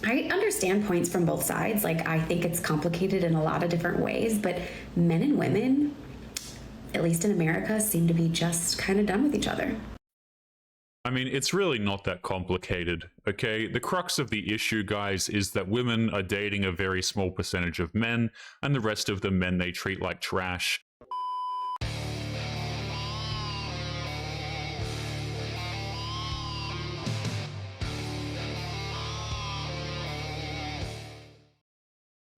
I understand points from both sides. Like, I think it's complicated in a lot of different ways, but men and women, at least in America, seem to be just kind of done with each other. I mean, it's really not that complicated, okay? The crux of the issue, guys, is that women are dating a very small percentage of men, and the rest of the men they treat like trash.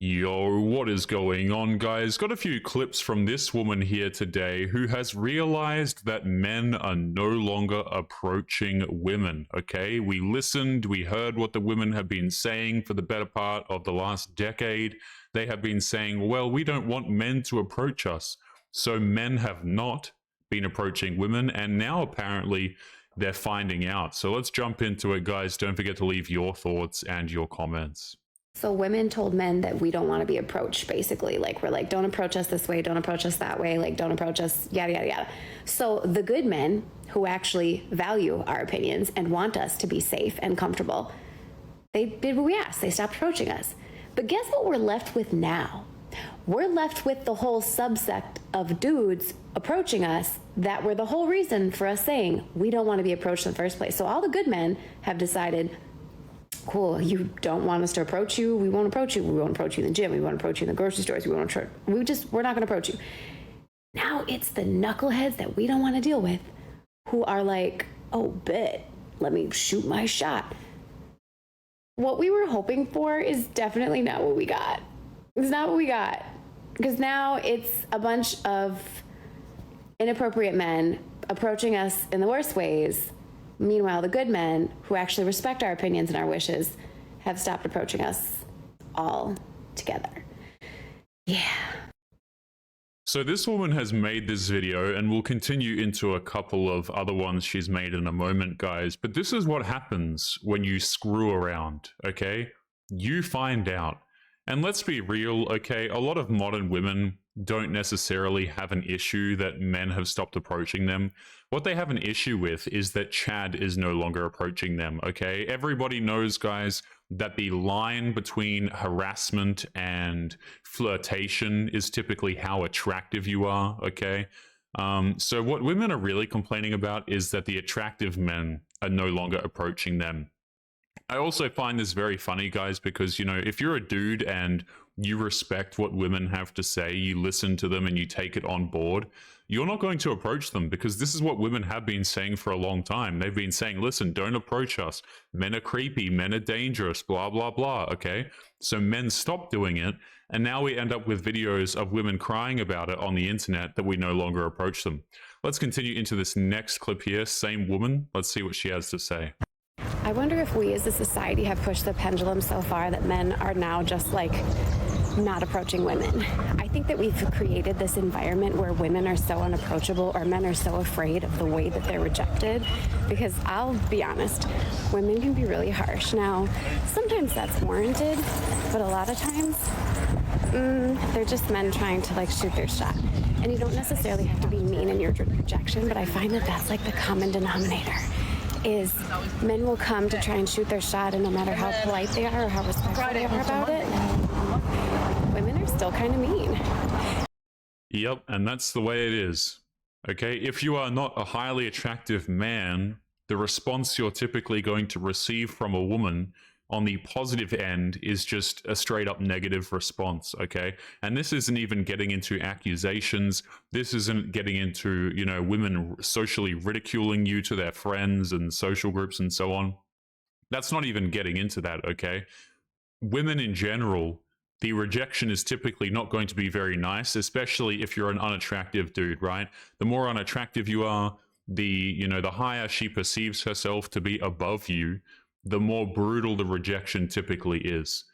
Yo, what is going on, guys? Got a few clips from this woman here today who has realized that men are no longer approaching women, okay? We listened, we heard what the women have been saying for the better part of the last decade. They have been saying, well, we don't want men to approach us. So men have not been approaching women, and now apparently they're finding out. So let's jump into it, guys. Don't forget to leave your thoughts and your comments. So women told men that we don't want to be approached, basically. Like, we're like, don't approach us this way, don't approach us that way, like, don't approach us, yada, yada, yada. So the good men who actually value our opinions and want us to be safe and comfortable, they did what we asked. They stopped approaching us. But guess what we're left with now? We're left with the whole subsect of dudes approaching us that were the whole reason for us saying we don't want to be approached in the first place. So all the good men have decided, cool, you don't want us to approach you, we won't approach you. We won't approach you in the gym, we won't approach you in the grocery stores, we're not going to approach you. Now it's the knuckleheads that we don't want to deal with who are like, oh, bet, let me shoot my shot. What we were hoping for is definitely not what we got. It's not what we got. Because now it's a bunch of inappropriate men approaching us in the worst ways. Meanwhile, the good men who actually respect our opinions and our wishes have stopped approaching us all together. Yeah. So this woman has made this video, and we'll continue into a couple of other ones she's made in a moment, guys. But this is what happens when you screw around, okay? You find out. And let's be real, okay? A lot of modern women don't necessarily have an issue that men have stopped approaching them. What they have an issue with is that Chad is no longer approaching them, okay? Everybody knows, guys, that the line between harassment and flirtation is typically how attractive you are, okay? So what women are really complaining about is that the attractive men are no longer approaching them. I also find this very funny, guys, because, you know, if you're a dude and you respect what women have to say, you listen to them and you take it on board, you're not going to approach them, because this is what women have been saying for a long time. They've been saying, listen, don't approach us. Men are creepy, men are dangerous, blah, blah, blah, okay? So men stop doing it, and now we end up with videos of women crying about it on the internet that we no longer approach them. Let's continue into this next clip here. Same woman. Let's see what she has to say. I wonder if we as a society have pushed the pendulum so far that men are now just like not approaching women. I think that we've created this environment where women are so unapproachable, or men are so afraid of the way that they're rejected, because I'll be honest, women can be really harsh. Now, sometimes that's warranted, but a lot of times they're just men trying to like shoot their shot. And you don't necessarily have to be mean in your rejection, but I find that that's like the common denominator. Is men will come to try and shoot their shot, and no matter how polite they are or how respectful they are about it, women are still kind of mean. Yep, and that's the way it is. Okay, if you are not a highly attractive man, the response you're typically going to receive from a woman on the positive end is just a straight up negative response, okay? And this isn't even getting into accusations. This isn't getting into, you know, women socially ridiculing you to their friends and social groups and so on. That's not even getting into that, okay? Women in general, the rejection is typically not going to be very nice, especially if you're an unattractive dude, right? The more unattractive you are, the higher she perceives herself to be above you, the more brutal the rejection typically is.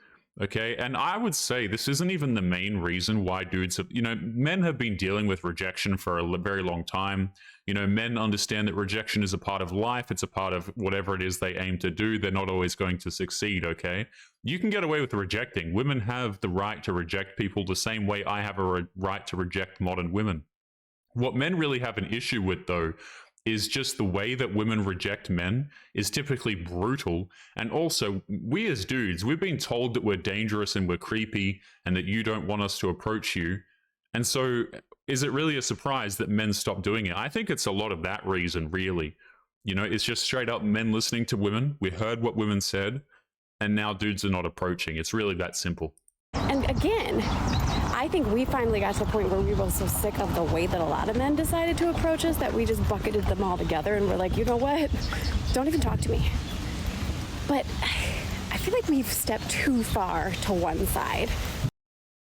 Okay, and I would say this isn't even the main reason why dudes have, men have been dealing with rejection for a very long time. Men understand that rejection is a part of life. It's a part of whatever it is they aim to do. They're not always going to succeed, okay? You can get away with rejecting. Women have the right to reject people the same way I have a right to reject modern women. What men really have an issue with, though, is just the way that women reject men is typically brutal. And also, we as dudes, we've been told that we're dangerous and we're creepy and that you don't want us to approach you. And so, is it really a surprise that men stop doing it? I think it's a lot of that reason, really. You know, it's just straight up men listening to women. We heard what women said, and now dudes are not approaching. It's really that simple. And again, I think we finally got to the point where we were so sick of the way that a lot of men decided to approach us that we just bucketed them all together and we're like, you know what? Don't even talk to me. But I feel like we've stepped too far to one side.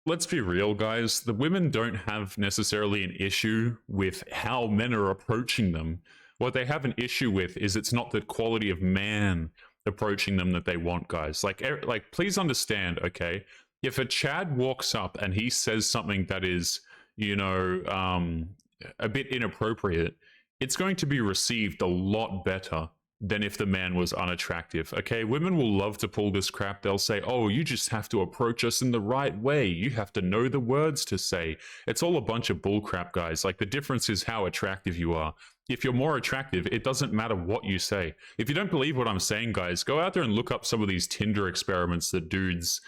Let's be real, guys. The women don't have necessarily an issue with how men are approaching them. What they have an issue with is it's not the quality of man approaching them that they want, guys. Like please understand, okay? If a Chad walks up and he says something that is, you know, a bit inappropriate, it's going to be received a lot better than if the man was unattractive, okay? Women will love to pull this crap. They'll say, oh, you just have to approach us in the right way. You have to know the words to say. It's all a bunch of bull crap, guys. Like, the difference is how attractive you are. If you're more attractive, it doesn't matter what you say. If you don't believe what I'm saying, guys, go out there and look up some of these Tinder experiments that dudes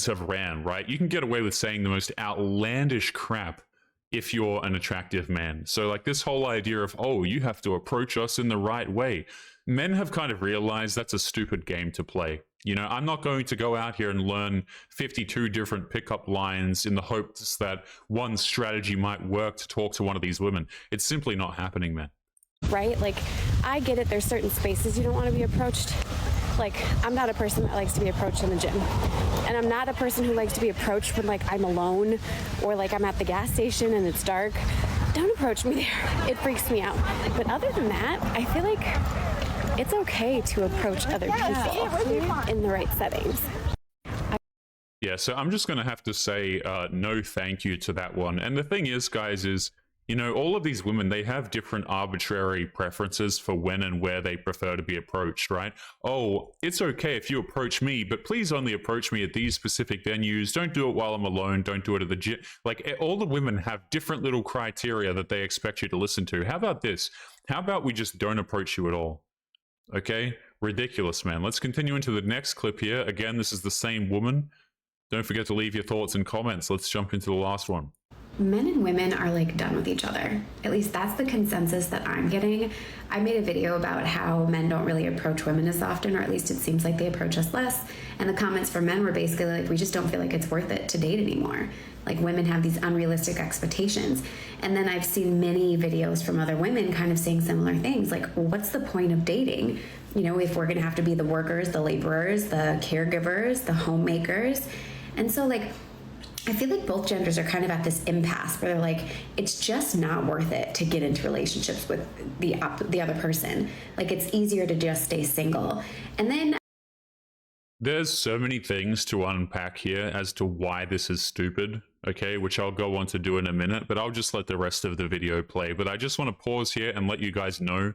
have ran, right? You can get away with saying the most outlandish crap if you're an attractive man. So like this whole idea of, oh, you have to approach us in the right way. Men have kind of realized that's a stupid game to play. You know, I'm not going to go out here and learn 52 different pickup lines in the hopes that one strategy might work to talk to one of these women. It's simply not happening, man. Right? Like, I get it. There's certain spaces you don't want to be approached. Like, I'm not a person that likes to be approached in the gym. And I'm not a person who likes to be approached when, like, I'm alone or, like, I'm at the gas station and it's dark. Don't approach me there. It freaks me out. But other than that, I feel like it's okay to approach other people in the right settings. Yeah, so I'm just going to have to say no thank you to that one. And the thing is, guys, is, you know, all of these women, they have different arbitrary preferences for when and where they prefer to be approached, right? Oh, it's okay if you approach me, but please only approach me at these specific venues. Don't do it while I'm alone. Don't do it at the gym. Like, all the women have different little criteria that they expect you to listen to. How about this? How about we just don't approach you at all? Okay? Ridiculous, man. Let's continue into the next clip here. Again, this is the same woman. Don't forget to leave your thoughts and comments. Let's jump into the last one. Men and women are like done with each other. At least that's the consensus that I'm getting. I made a video about how men don't really approach women as often, or at least it seems like they approach us less. And the comments from men were basically like, we just don't feel like it's worth it to date anymore. Like, women have these unrealistic expectations. And then I've seen many videos from other women kind of saying similar things. Like, well, what's the point of dating? You know, if we're gonna have to be the workers, the laborers, the caregivers, the homemakers. And so, like, I feel like both genders are kind of at this impasse where they're like, it's just not worth it to get into relationships with the other person. Like, it's easier to just stay single. And then there's so many things to unpack here as to why this is stupid, okay, which I'll go on to do in a minute, but I'll just let the rest of the video play. But I just want to pause here and let you guys know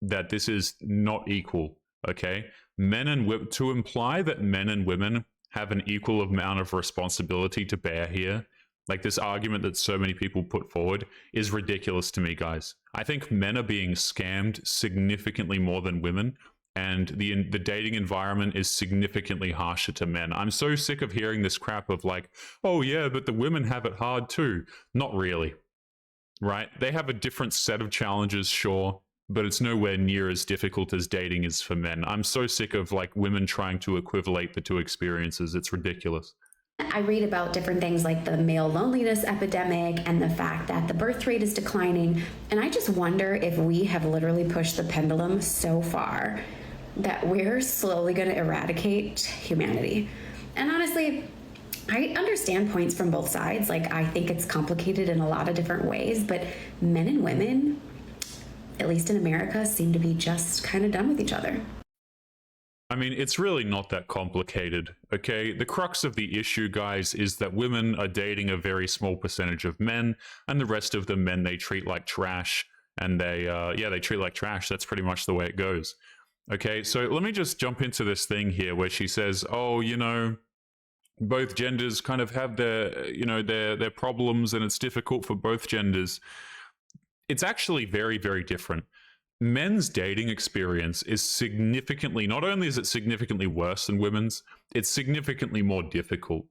that this is not equal, okay? To imply that men and women have an equal amount of responsibility to bear here, like this argument that so many people put forward, is ridiculous to me, guys. I think men are being scammed significantly more than women, and the dating environment is significantly harsher to men. I'm so sick of hearing this crap of like, oh yeah, but the women have it hard too. Not really, right? They have a different set of challenges, sure, but it's nowhere near as difficult as dating is for men. I'm so sick of like women trying to equivalate the two experiences. It's ridiculous. I read about different things like the male loneliness epidemic and the fact that the birth rate is declining. And I just wonder if we have literally pushed the pendulum so far that we're slowly going to eradicate humanity. And honestly, I understand points from both sides. Like, I think it's complicated in a lot of different ways, but men and women, at least in America, seem to be just kind of done with each other. I mean, it's really not that complicated, okay? The crux of the issue, guys, is that women are dating a very small percentage of men, and the rest of the men they treat like trash, and they treat like trash. That's pretty much the way it goes. Okay, so let me just jump into this thing here where she says, oh, you know, both genders kind of have their, you know, their problems, and it's difficult for both genders. It's actually very, very different. Men's dating experience is significantly, not only is it significantly worse than women's, it's significantly more difficult.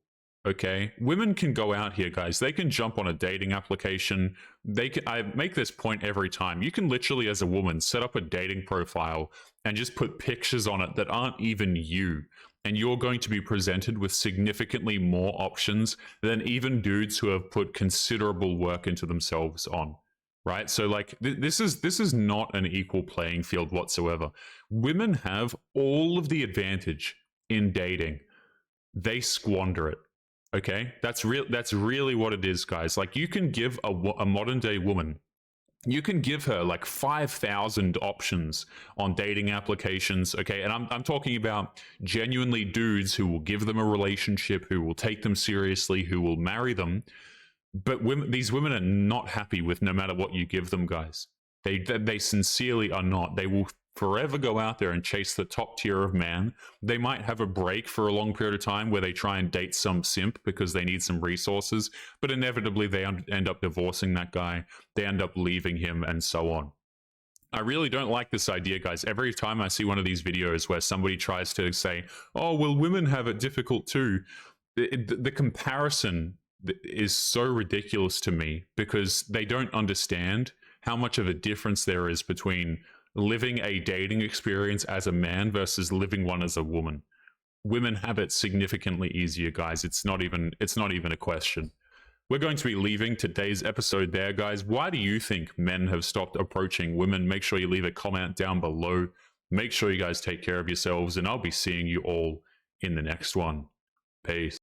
Okay, women can go out here, guys. They can jump on a dating application. They can, I make this point every time. You can literally, as a woman, set up a dating profile and just put pictures on it that aren't even you. And you're going to be presented with significantly more options than even dudes who have put considerable work into themselves on. Right? So like this is not an equal playing field whatsoever. Women have all of the advantage in dating. They squander it. Okay, that's really what it is, guys. Like, you can give a modern day woman, you can give her like 5,000 options on dating applications. Okay, and I'm talking about genuinely dudes who will give them a relationship, who will take them seriously, who will marry them. But these women are not happy with no matter what you give them, guys. They sincerely are not. They will forever go out there and chase the top tier of man. They might have a break for a long period of time where they try and date some simp because they need some resources, but inevitably they end up divorcing that guy. They end up leaving him, and so on. I really don't like this idea, guys. Every time I see one of these videos where somebody tries to say, oh, well, women have it difficult too, the comparison is so ridiculous to me, because they don't understand how much of a difference there is between living a dating experience as a man versus living one as a woman. Women have it significantly easier, guys. It's not even a question. We're going to be leaving today's episode there, guys. Why do you think men have stopped approaching women? Make sure you leave a comment down below. Make sure you guys take care of yourselves, and I'll be seeing you all in the next one. Peace.